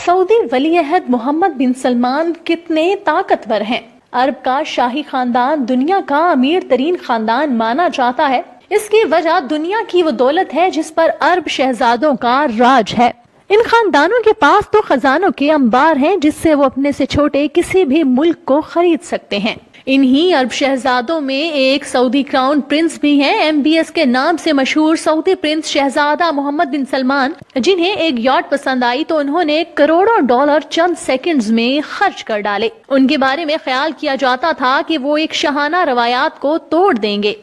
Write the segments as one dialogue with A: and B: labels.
A: سعودی ولی عہد محمد بن سلمان کتنے طاقتور ہیں؟ عرب کا شاہی خاندان دنیا کا امیر ترین خاندان مانا جاتا ہے۔ اس کی وجہ دنیا کی وہ دولت ہے جس پر عرب شہزادوں کا راج ہے۔ ان خاندانوں کے پاس تو خزانوں کے انبار ہیں جس سے وہ اپنے سے چھوٹے کسی بھی ملک کو خرید سکتے ہیں۔ انہی عرب شہزادوں میں ایک سعودی کراؤن پرنس بھی ہیں۔ MBS کے نام سے مشہور سعودی پرنس شہزادہ محمد بن سلمان، جنہیں ایک یاٹ پسند آئی تو انہوں نے کروڑوں ڈالر چند سیکنڈز میں خرچ کر ڈالے۔ ان کے بارے میں خیال کیا جاتا تھا کہ وہ ایک شاہانہ روایات کو توڑ دیں گے،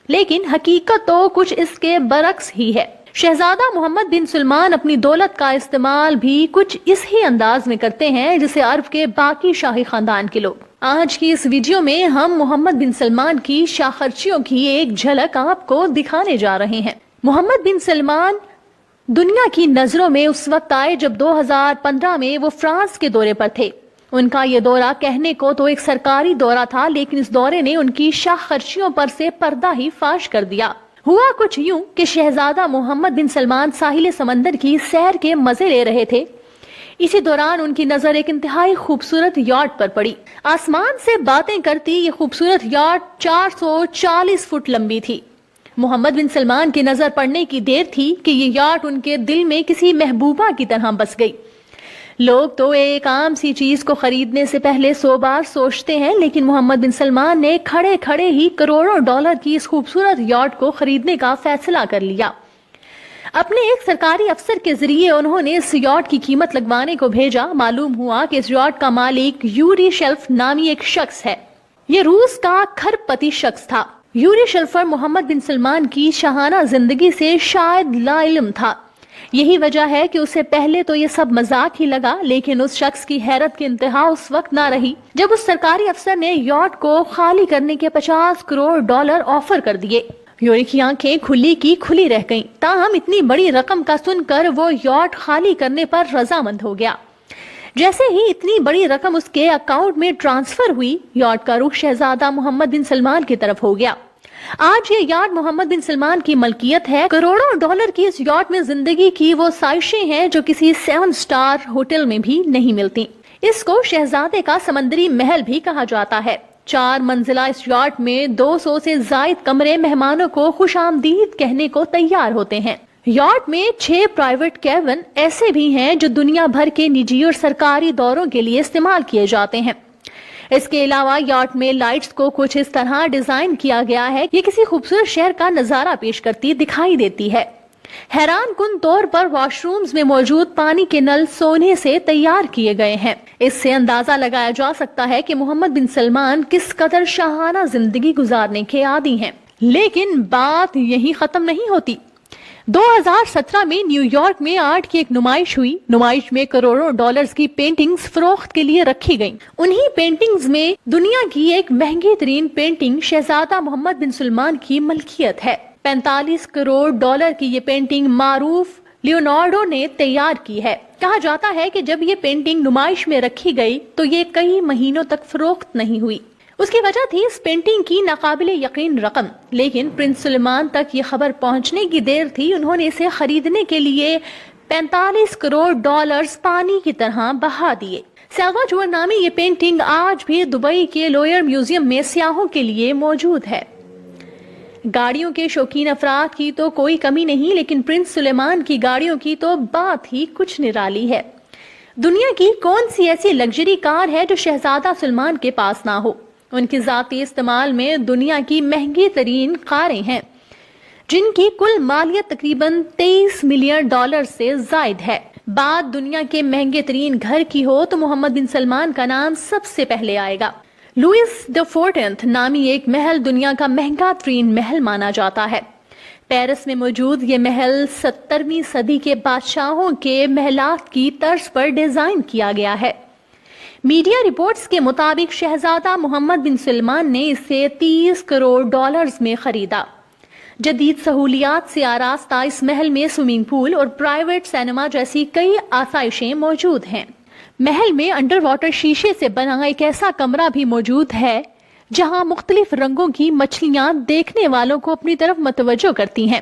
A: لیکن حقیقت تو کچھ اس کے برعکس ہی ہے۔ شہزادہ محمد بن سلمان اپنی دولت کا استعمال بھی کچھ اس ہی انداز میں کرتے ہیں جسے عرب کے باقی شاہی خاندان کے لوگ۔ آج کی اس ویڈیو میں ہم محمد بن سلمان کی شاہ خرچیوں کی ایک جھلک آپ کو دکھانے جا رہے ہیں۔ محمد بن سلمان دنیا کی نظروں میں اس وقت آئے جب 2015 میں وہ فرانس کے دورے پر تھے۔ ان کا یہ دورہ کہنے کو تو ایک سرکاری دورہ تھا، لیکن اس دورے نے ان کی شاہ خرچیوں پر سے پردہ ہی فاش کر دیا۔ ہوا کچھ یوں کہ شہزادہ محمد بن سلمان ساحل سمندر کی سیر کے مزے لے رہے تھے۔ اسی دوران ان کی نظر ایک انتہائی خوبصورت یاٹ پر پڑی۔ آسمان سے باتیں کرتی یہ خوبصورت یاٹ 440 فٹ لمبی تھی۔ محمد بن سلمان کی نظر پڑنے کی دیر تھی کہ یہ یاٹ ان کے دل میں کسی محبوبہ کی طرح بس گئی۔ لوگ تو ایک عام سی چیز کو خریدنے سے پہلے 100 بار سوچتے ہیں، لیکن محمد بن سلمان نے کھڑے کھڑے ہی کروڑوں ڈالر کی اس خوبصورت یاٹ کو خریدنے کا فیصلہ کر لیا۔ اپنے ایک سرکاری افسر کے ذریعے انہوں نے اس یاٹ کی قیمت لگوانے کو بھیجا۔ معلوم ہوا کہ اس یاٹ کا مالک یوری شیلف نامی ایک شخص ہے۔ یہ روس کا کھرب پتی شخص تھا۔ یوری شیلفر محمد بن سلمان کی شاہانہ زندگی سے شاید لا علم تھا۔ یہی وجہ ہے کہ اسے پہلے تو یہ سب مذاق ہی لگا، لیکن اس شخص کی حیرت کی انتہا اس وقت نہ رہی جب اس سرکاری افسر نے یاٹ کو خالی کرنے کے 50 کروڑ ڈالر آفر کر دیے۔ یوری کی آنکھیں کھلی کی کھلی رہ گئیں، تاہم اتنی بڑی رقم کا سن کر وہ یاٹ خالی کرنے پر رضامند ہو گیا۔ جیسے ہی اتنی بڑی رقم اس کے اکاؤنٹ میں ٹرانسفر ہوئی، یاٹ کا رخ شہزادہ محمد بن سلمان کی طرف ہو گیا۔ آج یہ یاٹ محمد بن سلمان کی ملکیت ہے۔ کروڑوں ڈالر کی اس یاٹ میں زندگی کی وہ سائشیں ہیں جو کسی 7 سٹار ہوٹل میں بھی نہیں ملتی۔ اس کو شہزادے کا سمندری محل بھی کہا جاتا ہے۔ 4 منزلہ اس یاٹ میں 200 سے زائد کمرے مہمانوں کو خوش آمدید کہنے کو تیار ہوتے ہیں۔ یاٹ میں 6 پرائیویٹ کیبن ایسے بھی ہیں جو دنیا بھر کے نجی اور سرکاری دوروں کے لیے استعمال کیے جاتے ہیں۔ اس کے علاوہ یاٹ میں لائٹس کو کچھ اس طرح ڈیزائن کیا گیا ہے، یہ کسی خوبصورت شہر کا نظارہ پیش کرتی دکھائی دیتی ہے۔ حیران کن طور پر واش رومز میں موجود پانی کے نل سونے سے تیار کیے گئے ہیں۔ اس سے اندازہ لگایا جا سکتا ہے کہ محمد بن سلمان کس قدر شاہانہ زندگی گزارنے کے عادی ہیں۔ لیکن بات یہی ختم نہیں ہوتی۔ 2017 میں نیو یارک میں آرٹ کی ایک نمائش ہوئی۔ نمائش میں کروڑوں ڈالرز کی پینٹنگز فروخت کے لیے رکھی گئیں۔ انہی پینٹنگز میں دنیا کی ایک مہنگی ترین پینٹنگ شہزادہ محمد بن سلمان کی ملکیت ہے۔ 45 کروڑ ڈالر کی یہ پینٹنگ معروف لیونارڈو نے تیار کی ہے۔ کہا جاتا ہے کہ جب یہ پینٹنگ نمائش میں رکھی گئی تو یہ کئی مہینوں تک فروخت نہیں ہوئی۔ اس کی وجہ تھی اس پینٹنگ کی ناقابل یقین رقم، لیکن پرنس سلمان تک یہ خبر پہنچنے کی دیر تھی۔ انہوں نے اسے خریدنے کے لیے 45 کروڑ ڈالرز پانی کی طرح بہا دیے۔ سیلواڈور نامی یہ پینٹنگ آج بھی دبئی کے لوئر میوزیم میں سیاحوں کے لیے موجود ہے۔ گاڑیوں کے شوقین افراد کی تو کوئی کمی نہیں، لیکن پرنس سلیمان کی گاڑیوں کی تو بات ہی کچھ نرالی ہے۔ دنیا کی کون سی ایسی لگژری کار ہے جو شہزادہ سلمان کے پاس نہ ہو؟ ان کی ذاتی استعمال میں دنیا کی مہنگی ترین کاریں ہیں، جن کی کل مالیت تقریباً 23 ملین ڈالر سے زائد ہے۔ بات دنیا کے مہنگے ترین گھر کی ہو تو محمد بن سلمان کا نام سب سے پہلے آئے گا۔ لوئس دی 14 نامی ایک محل دنیا کا مہنگا ترین محل مانا جاتا ہے۔ پیرس میں موجود یہ محل 17ویں صدی کے بادشاہوں کے محلات کی طرز پر ڈیزائن کیا گیا ہے۔ میڈیا رپورٹس کے مطابق شہزادہ محمد بن سلمان نے اسے 30 کروڑ ڈالرز میں خریدا۔ جدید سہولیات سے آراستہ اس محل میں سوئمنگ پول اور پرائیویٹ سینما جیسی کئی آسائشیں موجود ہیں۔ محل میں انڈر واٹر شیشے سے بنا ایک ایسا کمرہ بھی موجود ہے جہاں مختلف رنگوں کی مچھلیاں دیکھنے والوں کو اپنی طرف متوجہ کرتی ہیں۔